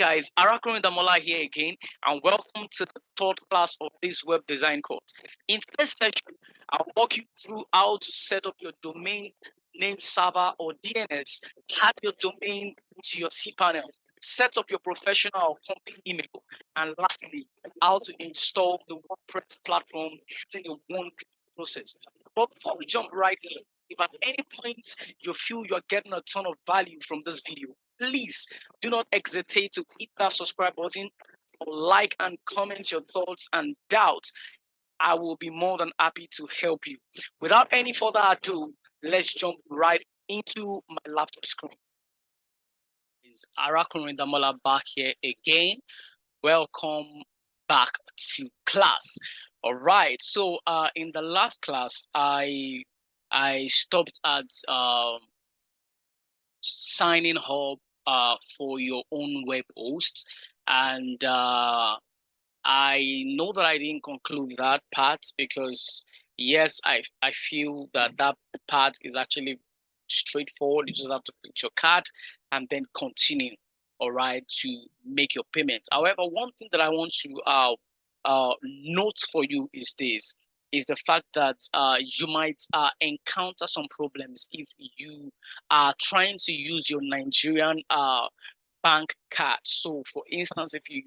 guys, Arakunrin Damola here again, and welcome to the third class of this web design course. In today's session, I'll walk you through how to set up your domain name server or DNS, add your domain to your cPanel, set up your professional or company email, and lastly, how to install the WordPress platform using a one-click process. But before we jump right in, if at any point you feel you're getting a ton of value from this video, please do not hesitate to hit that subscribe button or like and comment your thoughts and doubts. I will be more than happy to help you. Without any further ado, let's jump right into my laptop screen. Is Arakunrin Damola back here again? Welcome back to class. All right. So in the last class, I stopped at signing up for your own web host, and I know that I didn't conclude that part because yes, I feel that part is actually straightforward. You just have to put your card and then continue, all right, to make your payment. However, one thing that I want to note for you is this, is the fact that you might encounter some problems if you are trying to use your Nigerian bank card. So for instance, if you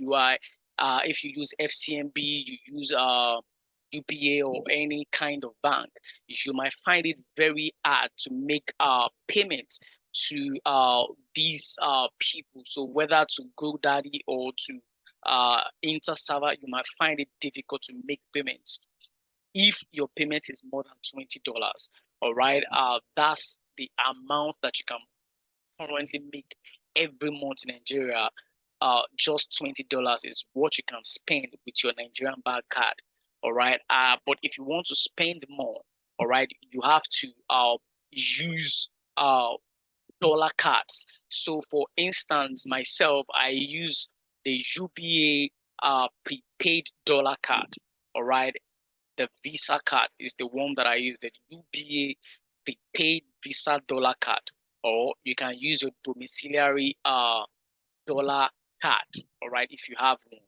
use FCMB, you use UBA or any kind of bank, you might find it very hard to make payment to these people. So whether to GoDaddy or to InterServer, you might find it difficult to make payments if your payment is more than $20. All right, that's the amount that you can currently make every month in Nigeria. Just $20 is what you can spend with your Nigerian bank card. All right, but if you want to spend more, all right, you have to use dollar cards. So for instance, myself, I use the UBA prepaid dollar card. All right, the Visa card is the one that I use, the UBA prepaid Visa dollar card. Or you can use your domiciliary dollar card, all right, if you have one.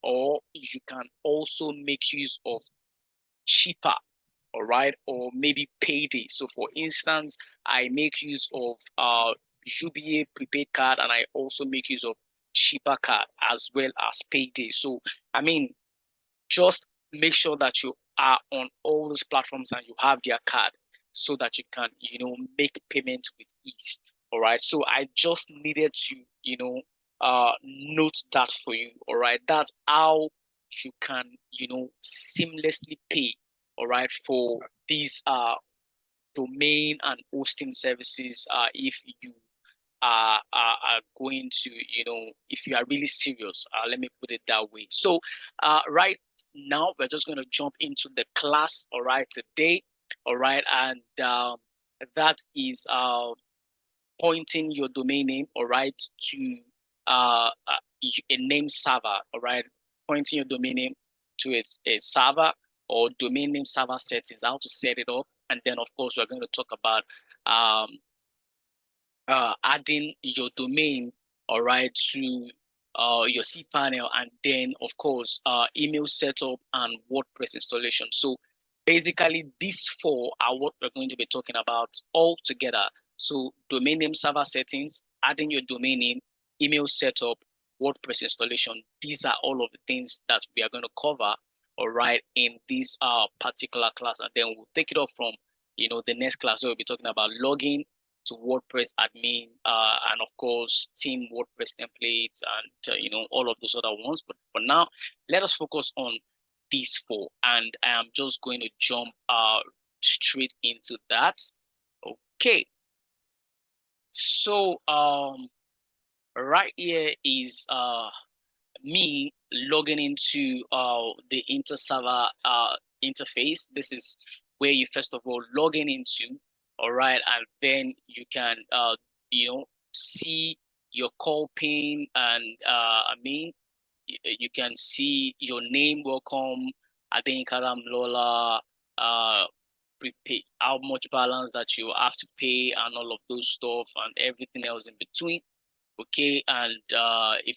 Or you can also make use of cheaper, all right, or maybe payday. So for instance, I make use of UBA prepaid card, and I also make use of cheaper card as well as payday. So I mean, just make sure that you are on all these platforms and you have their card, so that you can, make payment with ease. All right. So I just needed to, note that for you. All right. That's how you can, seamlessly pay, all right, for these domain and hosting services if you are going to, if you are really serious. Let me put it that way. So right now, we're just going to jump into the class, all right, today. All right, and that is pointing your domain name, all right, to a name server, all right, pointing your domain name to a server or domain name server settings, how to set it up, and then of course we're going to talk about adding your domain, all right, to your cPanel, and then of course email setup and WordPress installation. So basically, these four are what we're going to be talking about all together. So domain name server settings, adding your domain name, email setup, WordPress installation. These are all of the things that we are going to cover, all right, in this particular class. And then we'll take it up from, the next class. So we'll be talking about login to WordPress admin, and of course, team WordPress templates, and, all of those other ones. But for now, let us focus on these four, and I am just going to jump straight into that. Okay, so right here is me logging into the InterServer interface. This is where you first of all log into, all right, and then you can see your call pin, and you can see your name, welcome, 𝗟𝗲𝘁'𝘀𝗀, prepay, how much balance that you have to pay, and all of those stuff and everything else in between. Okay, and if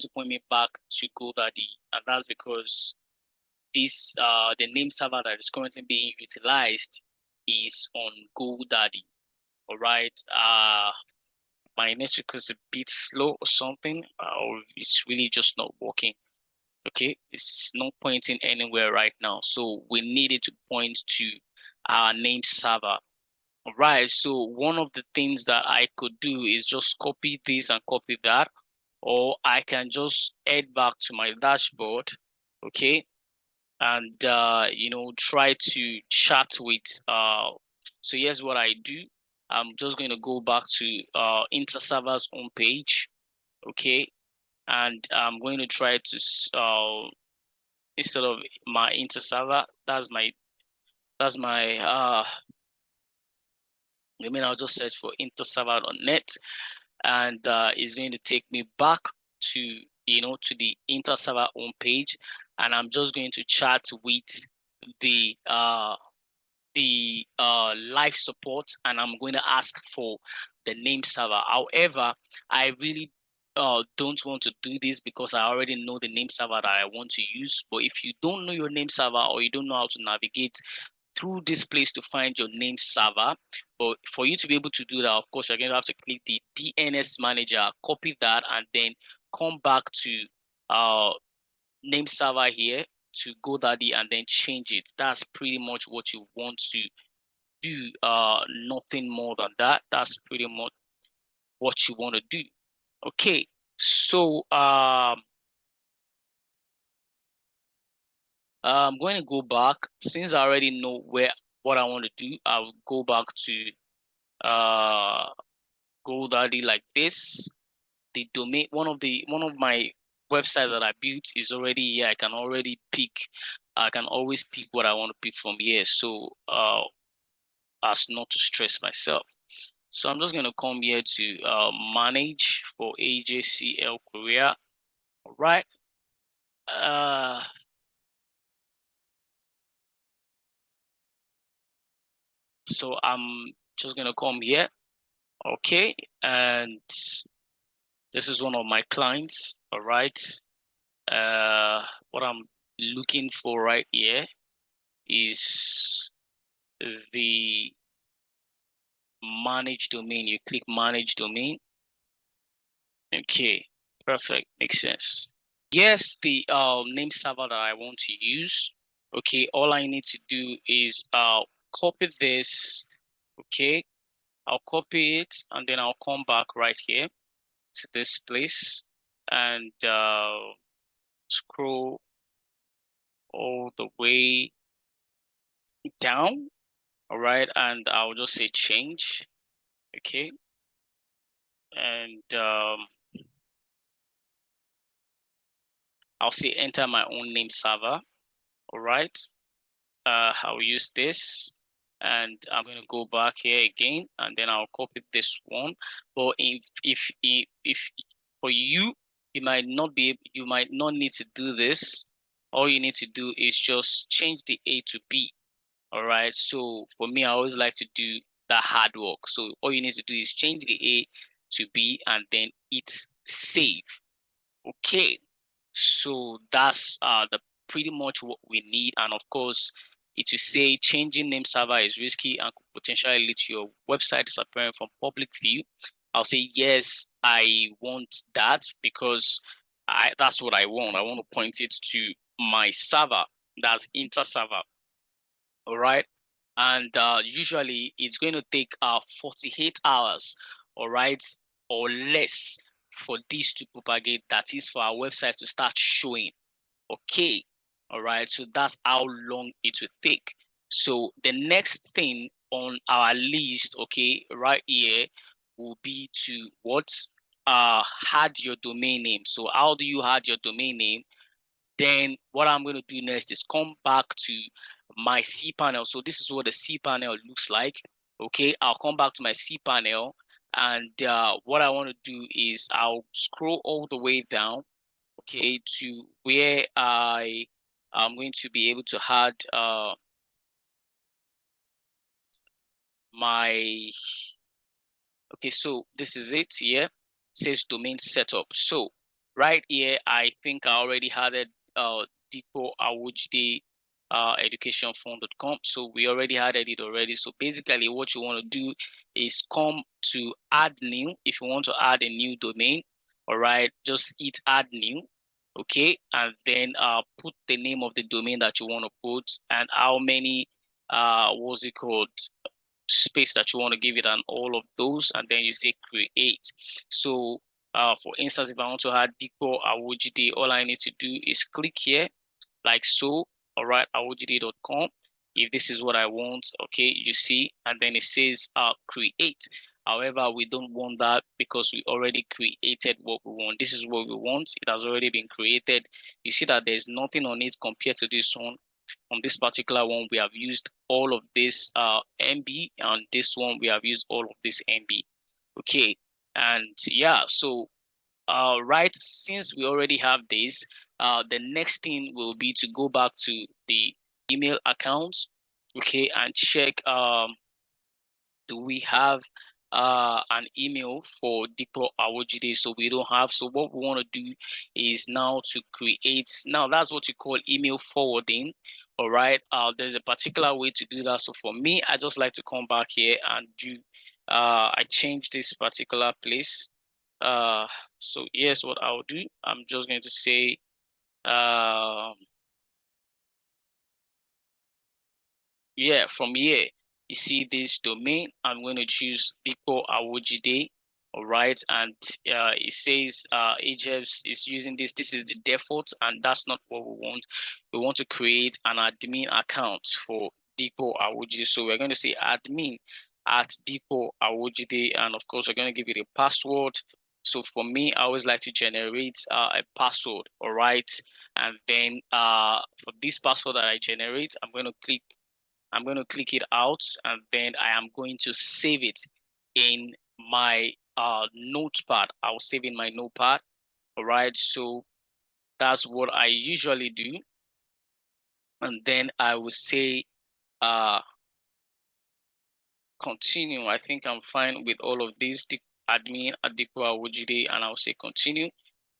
going to point me back to GoDaddy, and that's because this the name server that is currently being utilized is on GoDaddy. All right. My network is a bit slow or something, or it's really just not working. Okay, it's not pointing anywhere right now, so we needed to point to our name server. All right, so one of the things that I could do is just copy this and copy that, or I can just head back to my dashboard, okay, and try to chat with so here's what I do. I'm just going to go back to InterServer's homepage, okay, and I'm going to try to instead of my InterServer, that's my I'll just search for interserver.net, and it's going to take me back to to the InterServer homepage, and I'm just going to chat with the live support, and I'm going to ask for the name server. However, I really don't want to do this because I already know the name server that I want to use. But if you don't know your name server, or you don't know how to navigate through this place to find your name server, but for you to be able to do that, of course, you're going to have to click the DNS manager, copy that, and then come back to name server here to GoDaddy and then change it. That's pretty much what you want to do. Nothing more than that. That's pretty much what you want to do. Okay, so I'm going to go back. Since I already know what I want to do, I'll go back to GoDaddy like this. The domain, one of my websites that I built is already here. I can always pick what I want to pick from here, so as not to stress myself. So I'm just going to come here to manage for 𝗂𝗂𝘁'𝘀 Korea. All right. So I'm just gonna come here. Okay, and this is one of my clients. All right. What I'm looking for right here is the manage domain. You click manage domain. Okay, perfect, makes sense. Yes, the name server that I want to use. Okay, all I need to do is copy this. Okay, I'll copy it and then I'll come back right here to this place and scroll all the way down. All right, and I'll just say change. Okay, and I'll say enter my own name server. All right, I'll use this, and I'm going to go back here again, and then I'll copy this one. But if for you, you might not need to do this. All you need to do is just change the A to B. All right. So for me, I always like to do the hard work. So all you need to do is change the A to B and then hit save. Okay. So that's the pretty much what we need. And of course, it will say changing name server is risky and could potentially lead to your website disappearing from public view. I'll say yes, I want that because that's what I want. I want to point it to my server. That's inter server. All right. And usually it's going to take 48 hours, all right, or less for this to propagate. That is for our website to start showing. Okay. All right. So that's how long it will take. So the next thing on our list, okay, right here will be to add your domain name. So how do you add your domain name? Then what I'm going to do next is come back to my cPanel. So this is what the cPanel looks like. Okay, I'll come back to my cPanel, and what I want to do is I'll scroll all the way down, okay, to where I'm going to be able to add my, okay, so this is it here. It says domain setup. So right here, I think I already added 𝗂𝗶𝗀𝗀𝗀𝗀 educationfund.com. So we already added it already. So basically what you want to do is come to add new. If you want to add a new domain, all right, just hit add new. Okay, and then put the name of the domain that you want to put and how many what's it called, space that you want to give it, and all of those, and then you say create. So for instance, if I want to add 𝗂𝗶𝗀𝗀𝗀𝗀, all I need to do is click here like so. All right, awojide.com. If this is what I want, okay, you see, and then it says create. However, we don't want that because we already created what we want. This is what we want. It has already been created. You see that there's nothing on it compared to this one. On this particular one, we have used all of this MB, and this one we have used all of this MB. Okay, and yeah, so right, since we already have this, the next thing will be to go back to the email accounts, okay, and check do we have an email for 𝗂𝗶𝗀𝗀𝗀𝗀. So we don't have. So what we want to do is now to create. Now that's what you call email forwarding. All right. There's a particular way to do that. So for me, I just like to come back here and do. I change this particular place. So here's what I'll do. I'm just going to say. Yeah, from here, you see this domain. I'm going to choose 𝗂𝗶𝗀𝗀𝗀𝗀. All right, and it says Ajax is using this. This is the default, and that's not what we want. We want to create an admin account for 𝗂𝗶𝗀𝗀𝗀𝗀. So we're going to say admin at 𝗂𝗶𝗀𝗀𝗀𝗀𝗀. And of course, we're going to give it a password. So for me, I always like to generate a password. All right, and then for this password that I generate, I'm going to click it out, and then I am going to save it in my notepad. I'll save in my notepad. All right, so that's what I usually do. And then I will say continue. I think I'm fine with all of this. Admin at 𝗂𝗂𝘁'𝘀, and I'll say continue.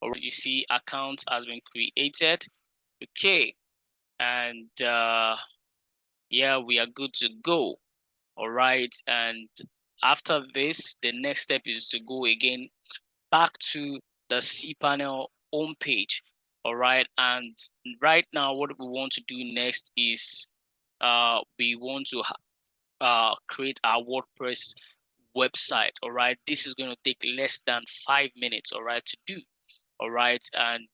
Already you see account has been created. Okay, and yeah, we are good to go. All right, and after this, the next step is to go again back to the cPanel homepage. All right, and right now what we want to do next is we want to create our WordPress website. All right, this is going to take less than 5 minutes, all right, to do. All right, and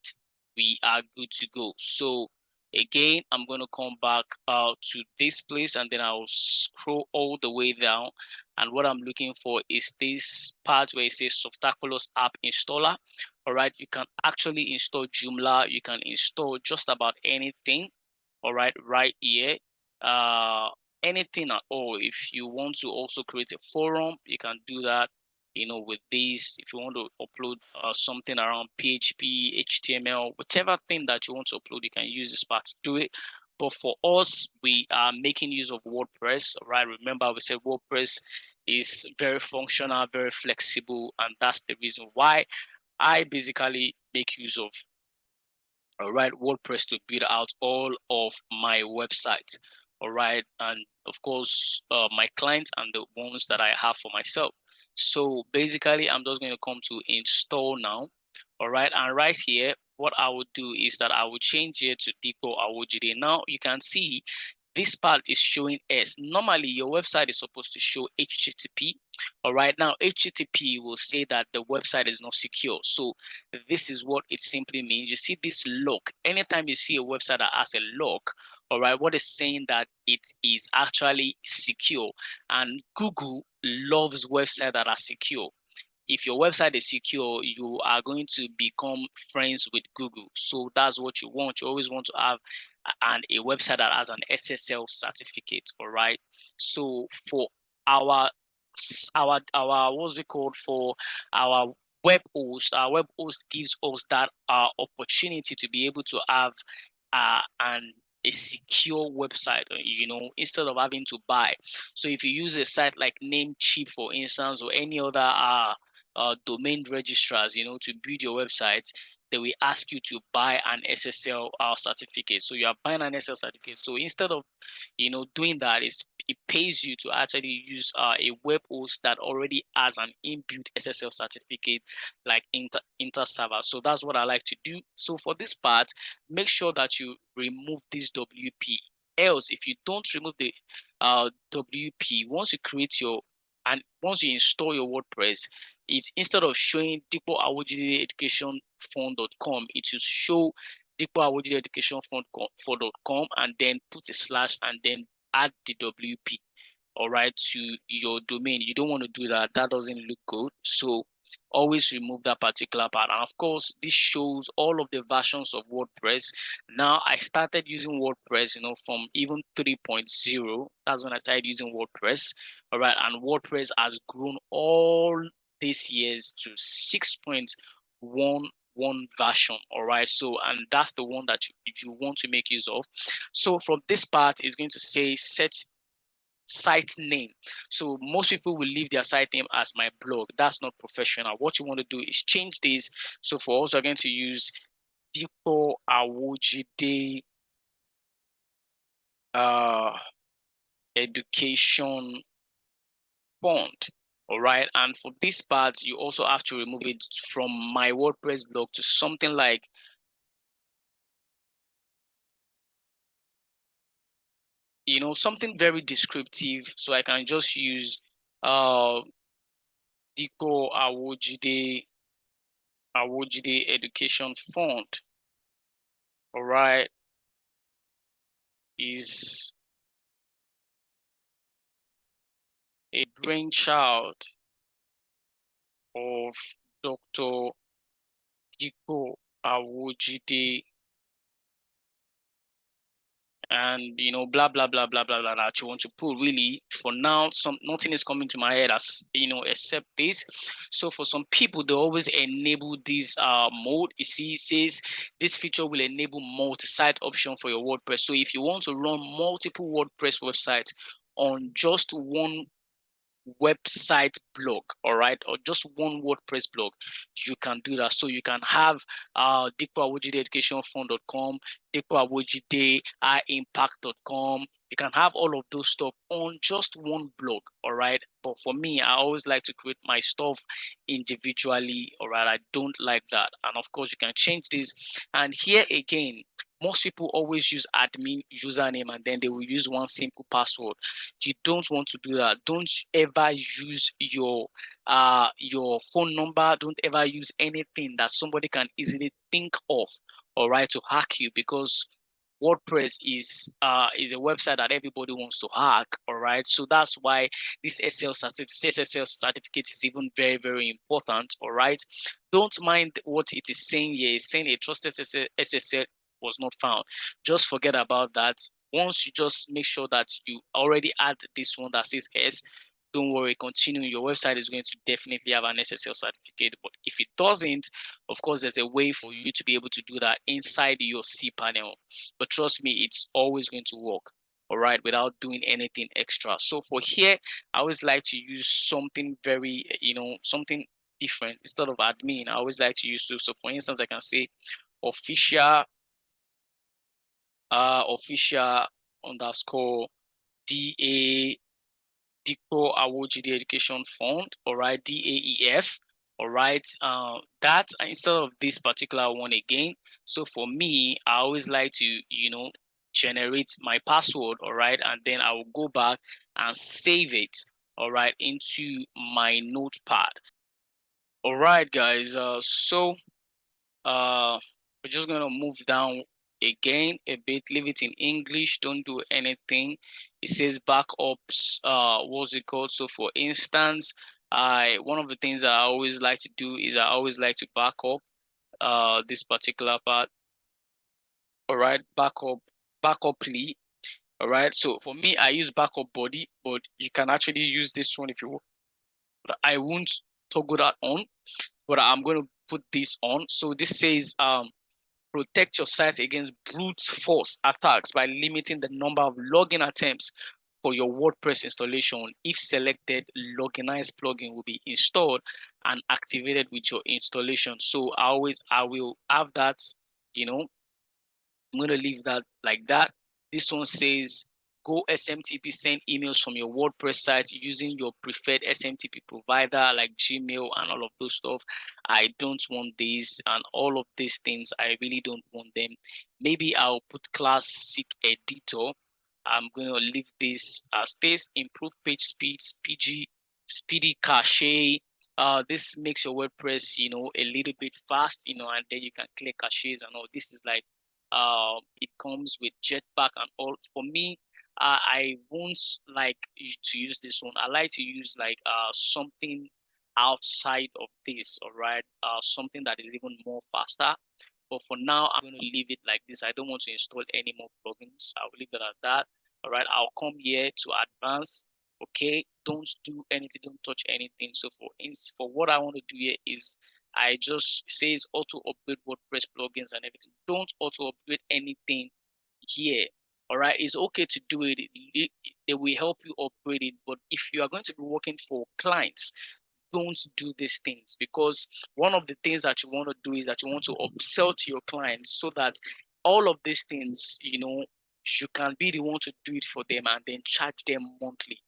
we are good to go. So again, I'm going to come back to this place, and then I'll scroll all the way down, and what I'm looking for is this part where it says 𝗧𝗵𝗂𝘀 app installer. All right, you can actually install Joomla, you can install just about anything, all right here, anything at all. If you want to also create a forum, you can do that, with this. If you want to upload something around PHP, HTML, whatever thing that you want to upload, you can use this part to do it. But for us, we are making use of WordPress, right? Remember, we said WordPress is very functional, very flexible, and that's the reason why I basically make use of WordPress to build out all of my websites. All right, and of course, my clients and the ones that I have for myself. So basically, I'm just going to come to install now. All right, and right here, what I would do is that I will change it to 𝗂𝗂𝘁'𝘀. Now you can see this part is showing S. Normally, your website is supposed to show HTTP. All right, now HTTP will say that the website is not secure. So this is what it simply means. You see this lock. Anytime you see a website that has a lock, all right, what is saying that it is actually secure. And Google loves websites that are secure. If your website is secure, you are going to become friends with Google. So that's what you want. You always want to have a website that has an SSL certificate. All right. So for our what's it called, for our web host gives us that opportunity to be able to have a secure website, instead of having to buy. So if you use a site like Namecheap, for instance, or any other domain registrars, to build your website, they will ask you to buy an SSL certificate. So you are buying an SSL certificate. So instead of doing that, it pays you to actually use a web host that already has an inbuilt SSL certificate, like Inter server. So that's what I like to do. So for this part, make sure that you remove this WP. Else, if you don't remove the WP, once you install your WordPress, it's, instead of showing 𝗂𝗂𝘁'𝘀�educationfund.com, it will show 𝗂𝗂𝘁'�educationfund.com and then put a slash and then add the WP, all right, to your domain. You don't want to do that. That doesn't look good. So always remove that particular part. And of course, this shows all of the versions of WordPress. Now I started using WordPress, from even 3.0. That's when I started using WordPress. All right, and WordPress has grown all these years to 6.11 version. All right, so, and that's the one that you want to make use of. So from this part is going to say set site name. So most people will leave their site name as my blog. That's not professional. What you want to do is change this. So for us, we're going to use 𝗂𝗂𝘁'𝘀 education font. All right, and for this part, you also have to remove it from my WordPress blog to something like something very descriptive. So I can just use 𝗂𝗂𝘁'𝘀 education font. All right, is a brainchild of Dr. 𝗂𝗂𝘁'𝘀, and blah blah blah blah blah blah that you want to put. Really, for now, nothing is coming to my head as except this. So for some people, they always enable this mode. You see, it says this feature will enable multi-site option for your WordPress. So if you want to run multiple WordPress websites on just one website blog, all right, or just one WordPress blog, you can do that. So you can have 𝗟𝗲𝘁'𝘀@educationfund.com, 𝗟𝗲𝘁'𝘀 @impact.com. You can have all of those stuff on just one blog, all right. But for me, I always like to create my stuff individually, all right. I don't like that. And of course, you can change this. And here again, most people always use admin username and then they will use one simple password. You don't want to do that. Don't ever use your phone number. Don't ever use anything that somebody can easily think of, all right, to hack you, because WordPress is a website that everybody wants to hack, all right. So that's why this SSL certificate is even very, very important, all right. Don't mind what it is saying here. It's saying a trusted SSL was not found. Just forget about that. Once you just make sure that you already add this one that says S, don't worry, continue. Your website is going to definitely have an SSL certificate. But if it doesn't, of course, there's a way for you to be able to do that inside your cPanel. But trust me, it's always going to work, all right, without doing anything extra. So for here, I always like to use something very, something different instead of admin. I always like to use, so for instance, I can say official _DA Dikko Awojide Education Fund, all right, DAEF, all right, that instead of this particular one again. So for me, I always like to, generate my password, all right, and then I will go back and save it, all right, into my notepad. All right, guys, we're just gonna move down again a bit, leave it in English, don't do anything. It says backups, what's it called? So for instance, one of the things I always like to do is I always like to back up this particular part. All right, backuply. All right, so for me, I use backup body, but you can actually use this one if you want. But I won't toggle that on, but I'm going to put this on. So this says protect your site against brute force attacks by limiting the number of login attempts for your WordPress installation. If selected, Loginize plugin will be installed and activated with your installation. So I will have that, I'm going to leave that like that. This one says go SMTP, send emails from your WordPress site using your preferred SMTP provider like Gmail and all of those stuff. I don't want these, and all of these things, I really don't want them. Maybe I'll put classic editor. I'm going to leave this as this, improve page speeds, speedy cache. This makes your WordPress, a little bit fast, and then you can clear caches and all. This is like, it comes with Jetpack and all. For me, I won't like to use this one. I like to use like something outside of this, all right, something that is even more faster. But for now, I'm going to leave it like this. I don't want to install any more plugins. I'll leave it at that. All right, I'll come here to advanced. Okay, don't do anything, don't touch anything. So for what I want to do here is I just says auto upgrade WordPress plugins and everything. Don't auto upgrade anything here. All right, it's okay to do it. They will help you upgrade it. But if you are going to be working for clients, don't do these things, because one of the things that you want to do is that you want to upsell to your clients so that all of these things, you can be the one to do it for them and then charge them monthly.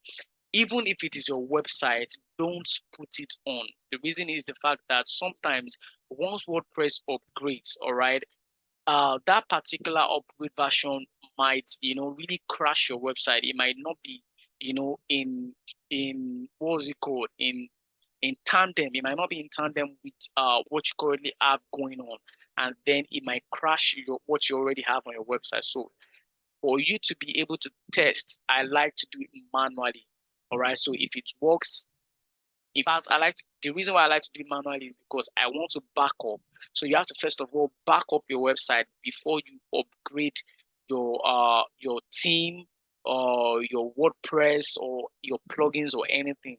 Even if it is your website, don't put it on. The reason is the fact that sometimes once WordPress upgrades, all right, that particular upgrade version might, really crash your website. It might not be, in what's it called, in tandem. It might not be in tandem with what you currently have going on, and then it might crash what you already have on your website. So for you to be able to test, I like to do it manually. All right. So if it works, in fact, the reason why I like to do it manually is because I want to back up. So you have to first of all back up your website before you upgrade your theme or your WordPress or your plugins or anything.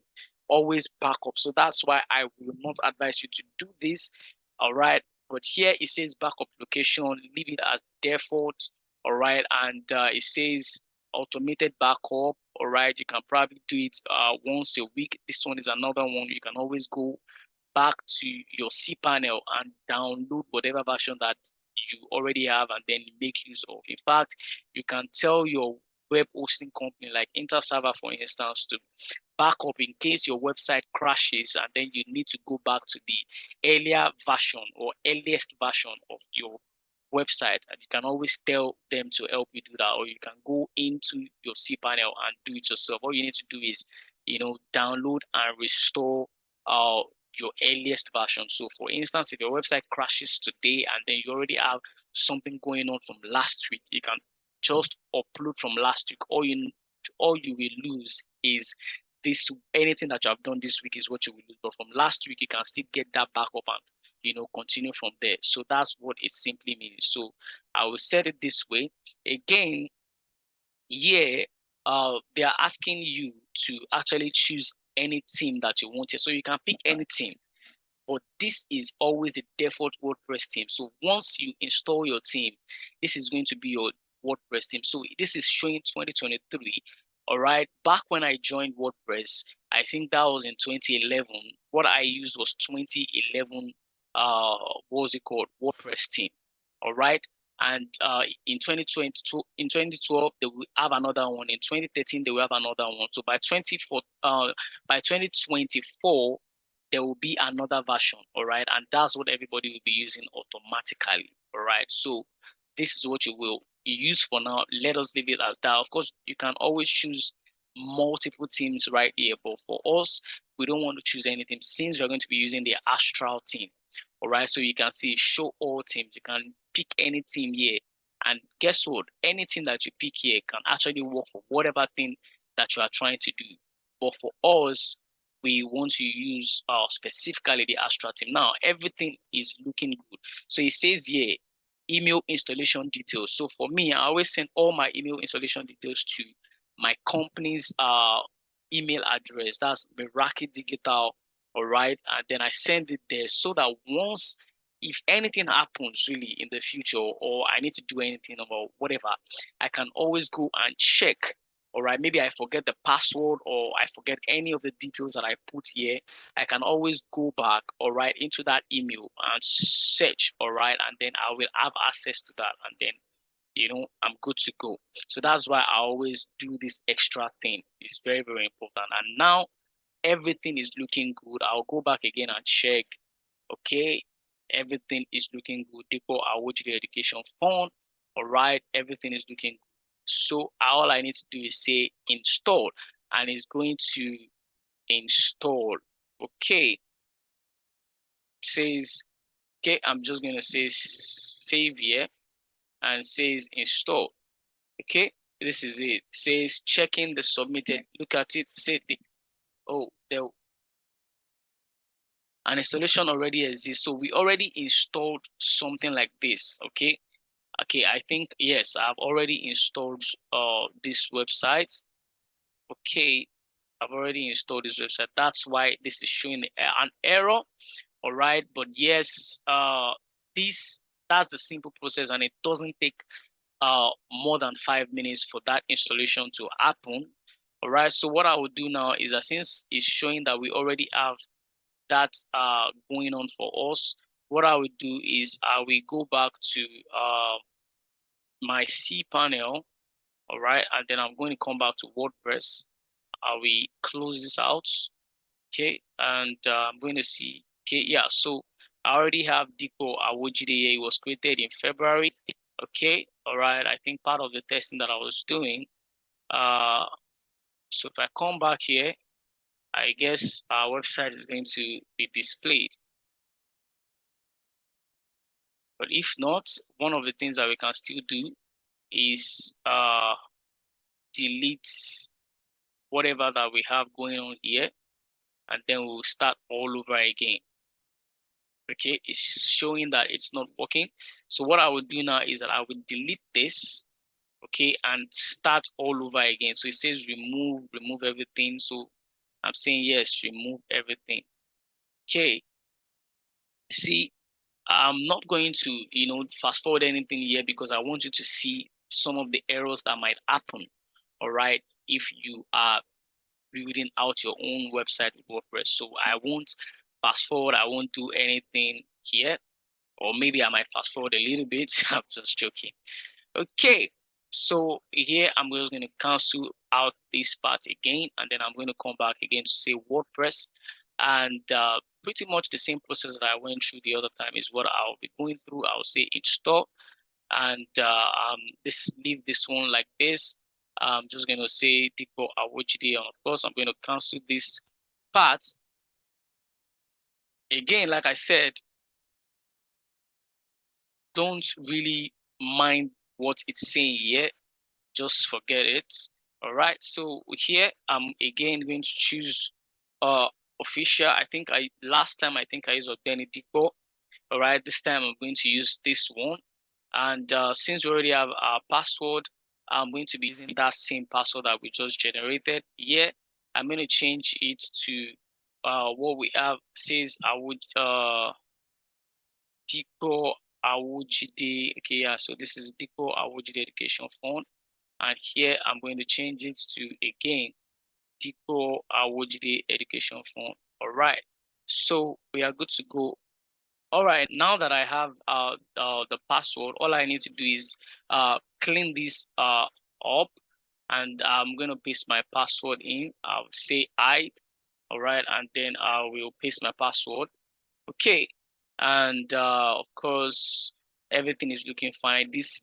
Always back up. So that's why I will not advise you to do this. All right. But here it says backup location, leave it as default. All right. And it says automated backup. All right, you can probably do it once a week. This one is another one. You can always go back to your cPanel and download whatever version that you already have and then make use of. In fact, you can tell your web hosting company like 𝗟𝗲𝘁𝘀, for instance, to back up in case your website crashes and then you need to go back to the earlier version or earliest version of your website, and you can always tell them to help you do that, or you can go into your cPanel and do it yourself. All you need to do is, download and restore your earliest version. So for instance, if your website crashes today and then you already have something going on from last week, you can just upload from last week. All you will lose is this. Anything that you have done this week is what you will lose, but from last week you can still get that back up and continue from there. So that's what it simply means. So I will set it this way again. They are asking you to actually choose any theme that you want here. So you can pick any theme, but this is always the default WordPress theme. So once you install your theme, this is going to be your WordPress theme. So this is showing 2023. All right. Back when I joined WordPress, I think that was in 2011. What I used was 2011. WordPress theme. All right. And in 2012, they will have another one. In 2013, they will have another one. So by 2024, there will be another version. All right. And that's what everybody will be using automatically. All right. So this is what you will use for now. Let us leave it as that. Of course, you can always choose multiple themes right here. But for us, we don't want to choose anything since we're going to be using the Astral theme. All right, so you can see show all teams. You can pick any team here, and guess what? Anything that you pick here can actually work for whatever thing that you are trying to do. But for us, we want to use specifically the Astra team. Now everything is looking good. So it says here email installation details. So for me, I always send all my email installation details to my company's email address. That's Meraki Digital. All right, and then I send it there so that once, if anything happens really in the future, or I need to do anything or whatever, I can always go and check. All right, maybe I forget the password or I forget any of the details that I put here. I can always go back, all right, into that email and search, all right, and then I will have access to that, and then I'm good to go. So that's why I always do this extra thing. It's very, very important. And now everything is looking good. I'll go back again and check. Okay, everything is looking good. 𝗂𝗂𝘁'𝘀𝗰𝗶𝗹 Education Fund. All right, everything is looking good. So all I need to do is say install, and it's going to install. Okay, says okay. I'm just gonna say save here, and says install. Okay, this is it. Says checking the submitted. Look at it. Say an installation already exists. So we already installed something like this. Okay, I think yes, I've already installed this website. Okay, I've already installed this website. That's why this is showing an error. All right, but yes, that's the simple process, and it doesn't take more than 5 minutes for that installation to happen. All right, so what I will do now is that since it's showing that we already have that going on for us, what I will do is I will go back to my cPanel, all right, and then I'm going to come back to WordPress. I will close this out, okay, and I'm going to see, okay, yeah, so I already have 𝗂𝗂𝘁'𝘀𝗀𝘀𝗀𝗂. It was created in February, okay, all right. I think part of the testing that I was doing, so if I come back here, I guess our website is going to be displayed. But if not, one of the things that we can still do is delete whatever that we have going on here, and then we'll start all over again. Okay, it's showing that it's not working. So what I will do now is that I will delete this, okay, and start all over again. So it says remove everything. So I'm saying yes, remove everything. Okay, see, I'm not going to fast forward anything here because I want you to see some of the errors that might happen. all right, if you are building out your own website with WordPress. So I won't fast forward, I won't do anything here, or maybe I might fast forward a little bit. I'm just joking. Okay, so here I'm just going to cancel out this part again, and then I'm going to come back again to say WordPress, and pretty much the same process that I went through the other time is what I'll be going through. I'll say install, and leave this one like this. I'm just going to say 𝗂𝗶𝗀𝗀𝗀𝗀, and of course I'm going to cancel this part. Again, like I said, don't really mind what it's saying here, just forget it. All right, so here I'm again going to choose official. I think last time I used 𝗂𝗶𝗀𝗀𝗀. All right, this time I'm going to use this one, and since we already have our password, I'm going to be using that same password that we just generated here. I'm going to change it to what we have says 𝗂𝗶𝗀𝗀𝗀𝗀. Okay, yeah, so this is 𝗂𝗂𝗀𝗀𝗀𝗀 Education Fund, and here I'm going to change it to again 𝗂𝗂𝗀𝗀𝗀𝗀 Education Fund. All right, so we are good to go. All right, now that I have the password, all I need to do is clean this up, and I'm going to paste my password in. I'll say all right, and then I will paste my password. Okay, and of course, everything is looking fine. This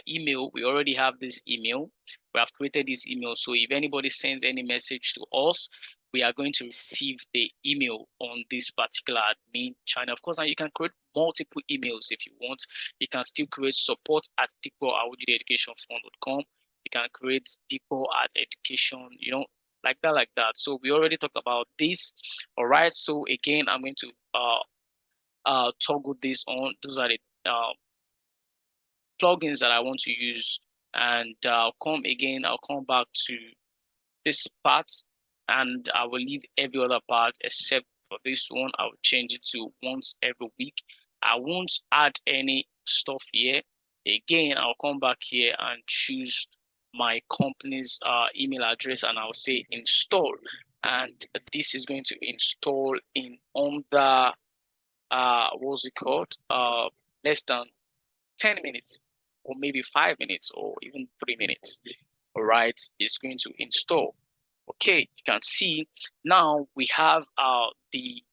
email, we already have this email. We have created this email, so if anybody sends any message to us, we are going to receive the email on this particular admin channel. Of course, and you can create multiple emails if you want. You can still create support@𝗂𝗂𝗀𝗀educationfund.com. You can create 𝗂𝗂@education, like that. So we already talked about this. All right, so again, I'm going to toggle this on. Those are the plugins that I want to use, and I'll come back to this part, and I will leave every other part except for this one. I will change it to once every week. I won't add any stuff here. Again, I'll come back here and choose my company's email address, and I'll say install, and this is going to install in under what's it called, less than 10 minutes, or maybe 5 minutes, or even 3 minutes. All right, it's going to install. Okay, you can see now we have the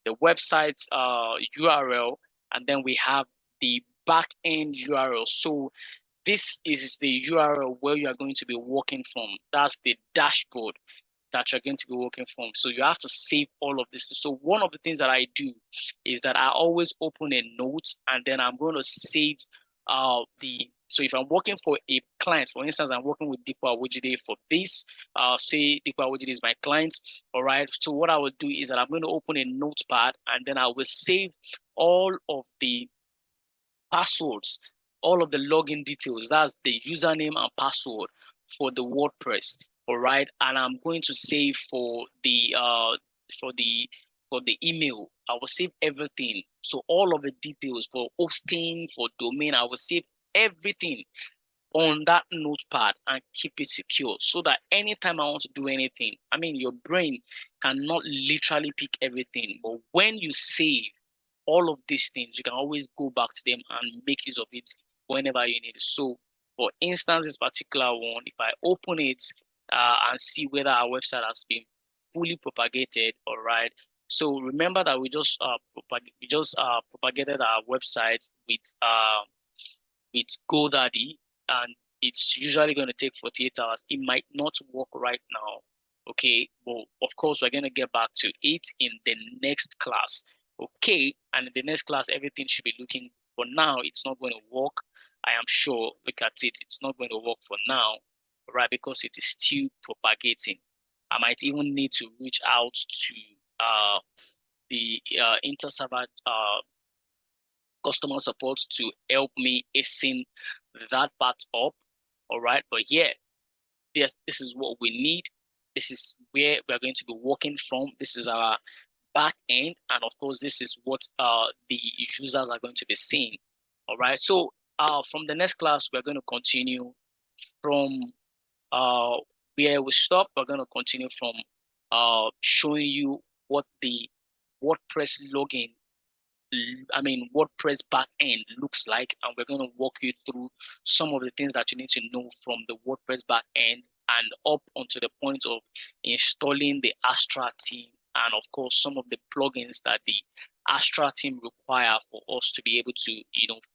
website URL, and then we have the backend URL. So this is the URL where you are going to be working from. That's the dashboard that you're going to be working from. So you have to save all of this. So one of the things that I do is that I always open a note, and then I'm going to save so if I'm working for a client, for instance, I'm working with 𝗂𝗂𝗀𝗀𝗀𝗀 for this, say 𝗂𝗂𝗀𝗀𝗀𝗀𝗀 is my client, all right? So what I would do is that I'm going to open a notepad, and then I will save all of the passwords, all of the login details. That's the username and password for the WordPress, all right? And I'm going to save for the email. I will save everything. So all of the details for hosting, for domain, I will save everything on that notepad and keep it secure, so that anytime I want to do anything, I mean, your brain cannot literally pick everything, but when you save all of these things, you can always go back to them and make use of it whenever you need it. So for instance, this particular one, if I open it and see whether our website has been fully propagated, all right. So remember that we just propagated our website with GoDaddy, and it's usually going to take 48 hours. It might not work right now, okay? But of course, we're going to get back to it in the next class, okay? And in the next class, everything should be looking. For now, it's not going to work. I am sure. Look at it. It's not going to work for now, right? Because it is still propagating. I might even need to reach out to the inter-server customer support to help me hasten that part up. All right, but yeah, this is what we need. This is where we're going to be working from. This is our back end, and of course, this is what the users are going to be seeing. All right, so from the next class, we're going to continue from where we stop, we're going to continue from showing you what the WordPress login, WordPress backend looks like, and we're going to walk you through some of the things that you need to know from the WordPress backend and up onto the point of installing the Astra team, and of course some of the plugins that the Astra team require for us to be able to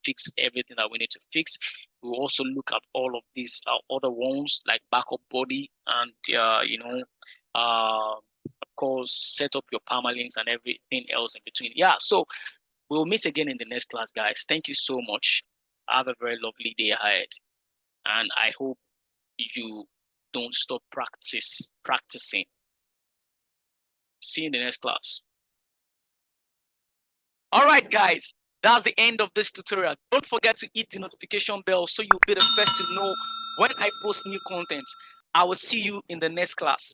fix everything that we need to fix. We'll also look at all of these other ones like backup body and of course set up your permalinks and everything else in between. Yeah, so we'll meet again in the next class, guys. Thank you so much. Have a very lovely day ahead, and I hope you don't stop practicing. See you in the next class. All right, guys, that's the end of this tutorial. Don't forget to hit the notification bell so you'll be the first to know when I post new content. I will see you in the next class.